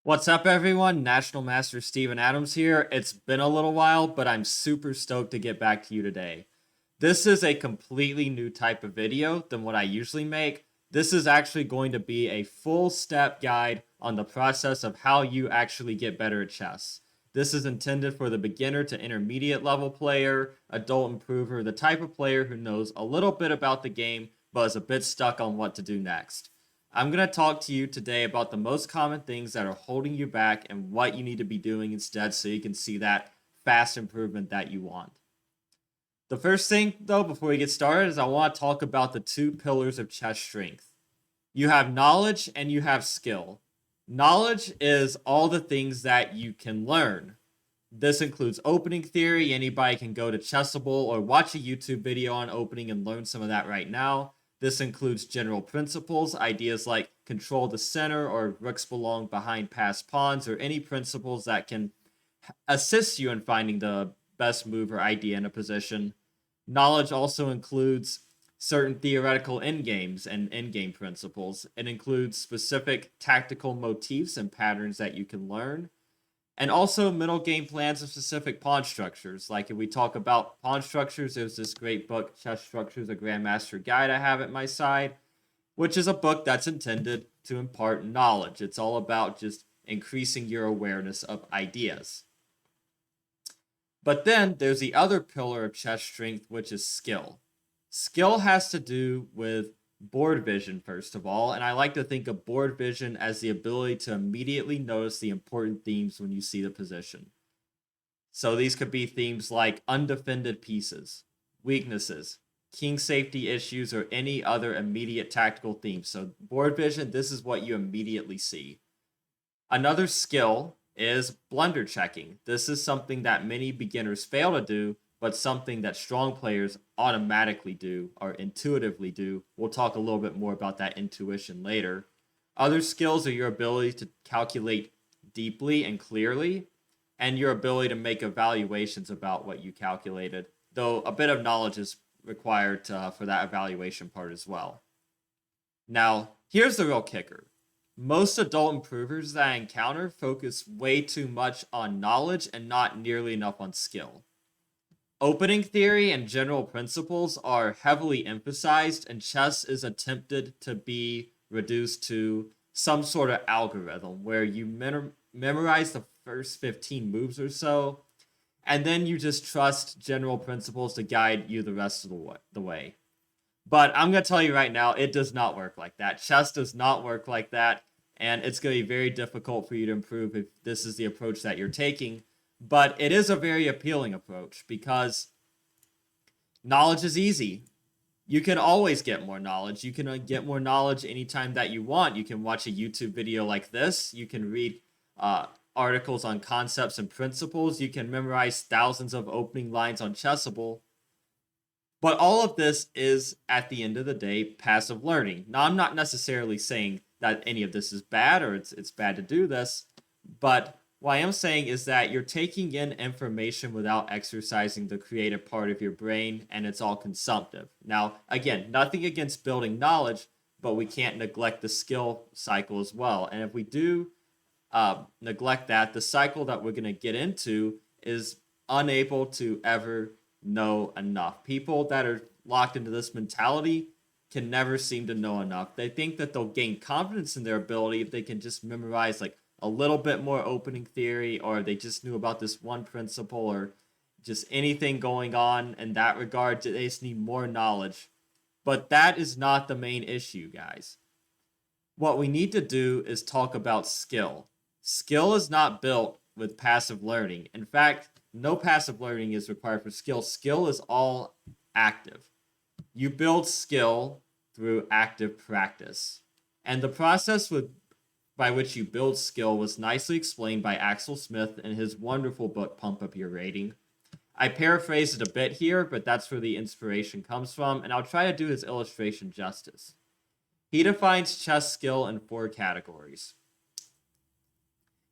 What's up, everyone? National Master Steven Adams here. It's been a little while, but I'm super stoked to get back to you today. This is a completely new type of video than what I usually make. This is actually going to be a full step guide on the process of how you actually get better at chess. This is intended for the beginner to intermediate level player, adult improver, the type of player who knows a little bit about the game but is a bit stuck on what to do next. I'm going to talk to you today about the most common things that are holding you back and what you need to be doing instead so you can see that fast improvement that you want. The first thing, though, before we get started, is I want to talk about the two pillars of chess strength. You have knowledge and you have skill. Knowledge is all the things that you can learn. This includes opening theory. Anybody can go to Chessable or watch a YouTube video on opening and learn some of that right now. This includes general principles, ideas like control the center or rooks belong behind passed pawns, or any principles that can assist you in finding the best move or idea in a position. Knowledge also includes certain theoretical endgames and endgame principles. It includes specific tactical motifs and patterns that you can learn, and also middle game plans of specific pawn structures. Like if we talk about pawn structures, there's this great book, Chess Structures, a Grandmaster Guide, I have at my side, which is a book that's intended to impart knowledge. It's all about just increasing your awareness of ideas. But then there's the other pillar of chess strength, which is skill. Skill has to do with board vision, first of all, and I like to think of board vision as the ability to immediately notice the important themes when you see the position. So these could be themes like undefended pieces, weaknesses, king safety issues, or any other immediate tactical themes. So board vision, this is what you immediately see. Another skill is blunder checking. This is something that many beginners fail to do, but something that strong players automatically do or intuitively do. We'll talk a little bit more about that intuition later. Other skills are your ability to calculate deeply and clearly, and your ability to make evaluations about what you calculated, though a bit of knowledge is required for that evaluation part as well. Now, here's the real kicker. Most adult improvers that I encounter focus way too much on knowledge and not nearly enough on skill. Opening theory and general principles are heavily emphasized, and chess is attempted to be reduced to some sort of algorithm where you memorize the first 15 moves or so, and then you just trust general principles to guide you the rest of the way. But I'm going to tell you right now, it does not work like that. Chess does not work like that, and it's going to be very difficult for you to improve if this is the approach that you're taking. But it is a very appealing approach because knowledge is easy. You can always get more knowledge. You can get more knowledge anytime that you want. You can watch a YouTube video like this. You can read articles on concepts and principles. You can memorize thousands of opening lines on Chessable. But all of this is, at the end of the day, passive learning. Now, I'm not necessarily saying that any of this is bad or it's bad to do this, but what I am saying is that you're taking in information without exercising the creative part of your brain, and it's all consumptive. Now, again, nothing against building knowledge, but we can't neglect the skill cycle as well. And if we do neglect that, the cycle that we're going to get into is unable to ever know enough. People that are locked into this mentality can never seem to know enough. They think that they'll gain confidence in their ability if they can just memorize like a little bit more opening theory, or they just knew about this one principle, or just anything going on in that regard. They just need more knowledge. But that is not the main issue, guys. What we need to do is talk about skill. Skill is not built with passive learning. In fact, no passive learning is required for skill. Skill is all active. You build skill through active practice. And the process by which you build skill was nicely explained by Axel Smith in his wonderful book, Pump Up Your Rating. I paraphrased it a bit here, but that's where the inspiration comes from, and I'll try to do his illustration justice. He defines chess skill in 4 categories.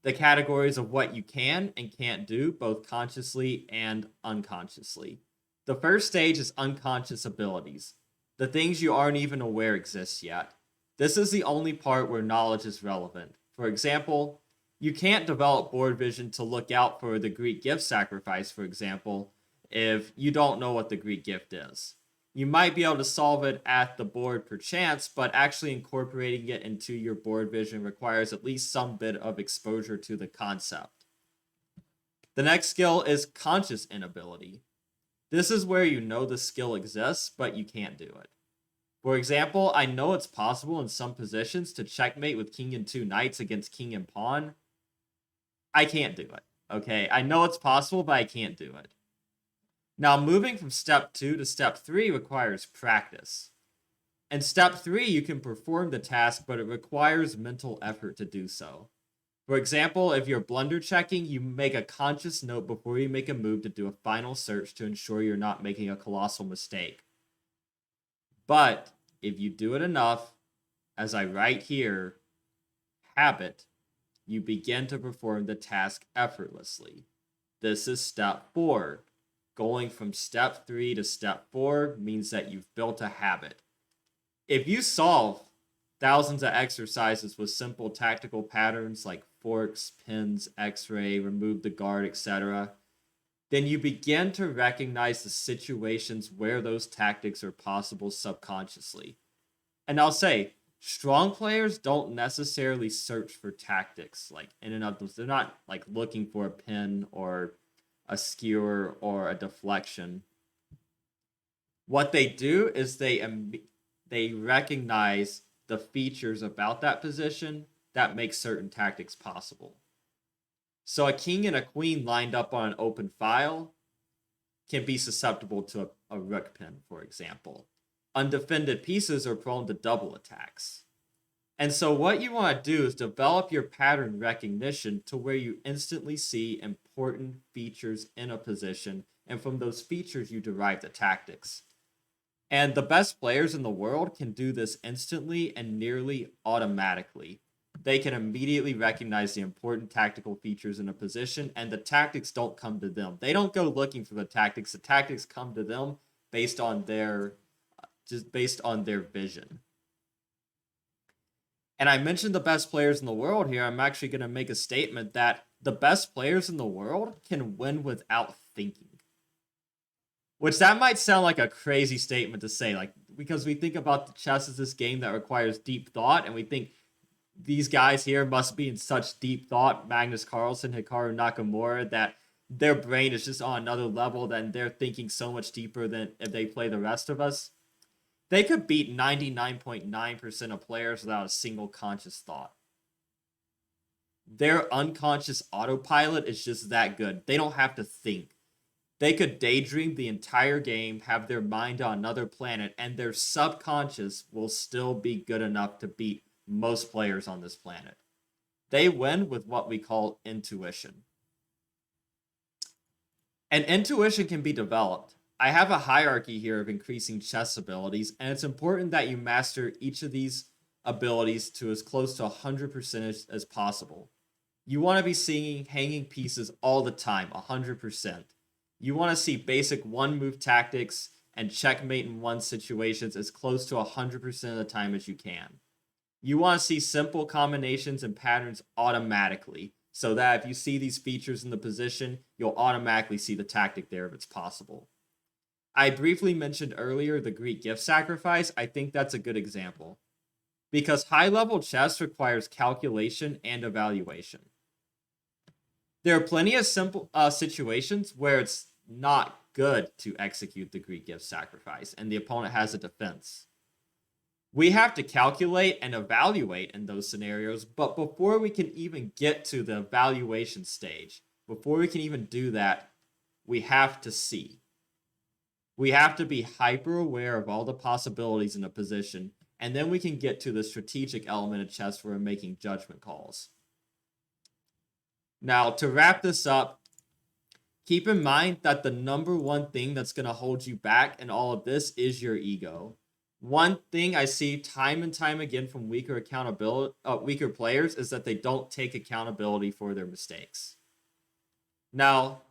The categories of what you can and can't do, both consciously and unconsciously. The first stage is unconscious abilities, the things you aren't even aware exist yet. This is the only part where knowledge is relevant. For example, You can't develop board vision to look out for the Greek gift sacrifice, for example, if you don't know what the Greek gift is. You might be able to solve it at the board per chance, but actually incorporating it into your board vision requires at least some bit of exposure to the concept. The next skill is conscious inability. This is where you know the skill exists, but you can't do it. For example, I know it's possible in some positions to checkmate with king and 2 knights against king and pawn. I can't do it, okay? I know it's possible, but I can't do it. Now, moving from step 2 to step 3 requires practice. In step 3, you can perform the task, but it requires mental effort to do so. For example, if you're blunder checking, you make a conscious note before you make a move to do a final search to ensure you're not making a colossal mistake. But if you do it enough, as I write here, habit, you begin to perform the task effortlessly. This is step 4. Going from step 3 to step 4 means that you've built a habit. If you solve thousands of exercises with simple tactical patterns like forks, pins, x-ray, remove the guard, etc., then you begin to recognize the situations where those tactics are possible subconsciously. And I'll say, strong players don't necessarily search for tactics like in and of themselves. They're not like looking for a pin or a skewer or a deflection. What they do is they recognize the features about that position that make certain tactics possible. So a king and a queen lined up on an open file can be susceptible to a rook pin, for example. Undefended pieces are prone to double attacks. And so what you want to do is develop your pattern recognition to where you instantly see important features in a position, and from those features you derive the tactics. And the best players in the world can do this instantly and nearly automatically. They can immediately recognize the important tactical features in a position, and the tactics don't come to them. They don't go looking for the tactics. The tactics come to them based on their vision. And I mentioned the best players in the world here. I'm actually going to make a statement that the best players in the world can win without thinking. Which that might sound like a crazy statement to say, like, because we think about the chess as this game that requires deep thought, and we think these guys here must be in such deep thought, Magnus Carlsen, Hikaru Nakamura, that their brain is just on another level, than they're thinking so much deeper than if they play the rest of us. They could beat 99.9% of players without a single conscious thought. Their unconscious autopilot is just that good. They don't have to think. They could daydream the entire game, have their mind on another planet, and their subconscious will still be good enough to beat most players on this planet. They win with what we call intuition. And intuition can be developed. I have a hierarchy here of increasing chess abilities, and it's important that you master each of these abilities to as close to 100% as possible. You want to be seeing hanging pieces all the time, 100%. You want to see basic one-move tactics and checkmate in one situations as close to 100% of the time as you can. You want to see simple combinations and patterns automatically, so that if you see these features in the position, you'll automatically see the tactic there if it's possible. I briefly mentioned earlier the Greek gift sacrifice. I think that's a good example, because high-level chess requires calculation and evaluation. There are plenty of simple situations where it's not good to execute the Greek gift sacrifice, and the opponent has a defense. We have to calculate and evaluate in those scenarios, but before we can even get to the evaluation stage, before we can even do that, we have to see. We have to be hyper aware of all the possibilities in a position, and then we can get to the strategic element of chess where we're making judgment calls. Now, to wrap this up, keep in mind that the number one thing that's going to hold you back in all of this is your ego. One thing I see time and time again from weaker players is that they don't take accountability for their mistakes. Now,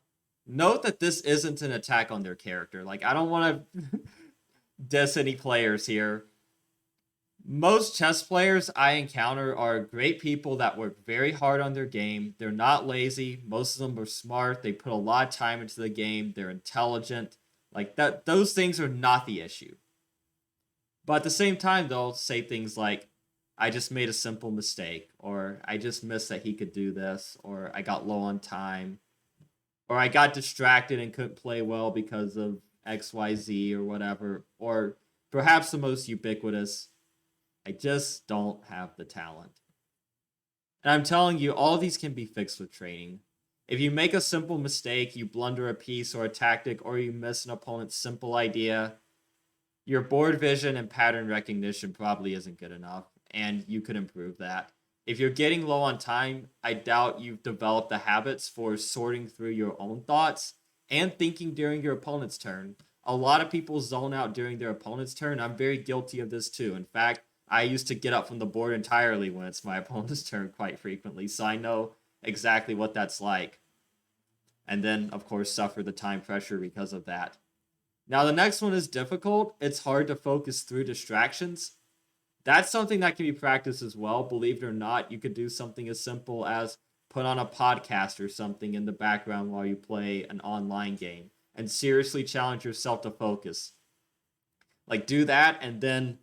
note that this isn't an attack on their character. Like, I don't want to diss any players here. Most chess players I encounter are great people that work very hard on their game. They're not lazy. Most of them are smart. They put a lot of time into the game. They're intelligent. Like that, those things are not the issue. But at the same time, they'll say things like, I just made a simple mistake, or I just missed that he could do this, or I got low on time, or I got distracted and couldn't play well because of XYZ or whatever. Or perhaps the most ubiquitous, I just don't have the talent. And I'm telling you, all these can be fixed with training. If you make a simple mistake, you blunder a piece or a tactic, or you miss an opponent's simple idea, your board vision and pattern recognition probably isn't good enough, and you could improve that. If you're getting low on time, I doubt you've developed the habits for sorting through your own thoughts and thinking during your opponent's turn. A lot of people zone out during their opponent's turn. I'm very guilty of this too. In fact, I used to get up from the board entirely when it's my opponent's turn quite frequently, so I know exactly what that's like. And then, of course, suffer the time pressure because of that. Now, the next one is difficult. It's hard to focus through distractions. That's something that can be practiced as well. Believe it or not, you could do something as simple as put on a podcast or something in the background while you play an online game and seriously challenge yourself to focus. Like, do that and then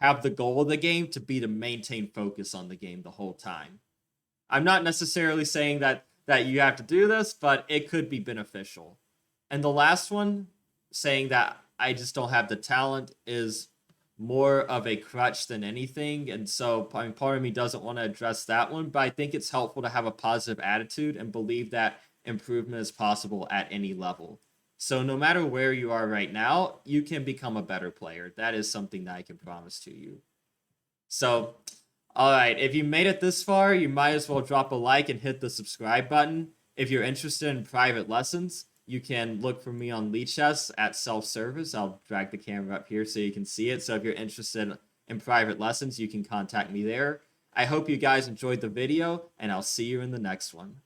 have the goal of the game to be to maintain focus on the game the whole time. I'm not necessarily saying that you have to do this, but it could be beneficial. And the last one, saying that I just don't have the talent, is more of a crutch than anything. And so I mean, part of me doesn't want to address that one, but I think it's helpful to have a positive attitude and believe that improvement is possible at any level. So no matter where you are right now, you can become a better player. That is something that I can promise to you. So, all right, if you made it this far, you might as well drop a like and hit the subscribe button. If you're interested in private lessons, you can look for me on Lichess at self-service. I'll drag the camera up here so you can see it. So if you're interested in private lessons, you can contact me there. I hope you guys enjoyed the video, and I'll see you in the next one.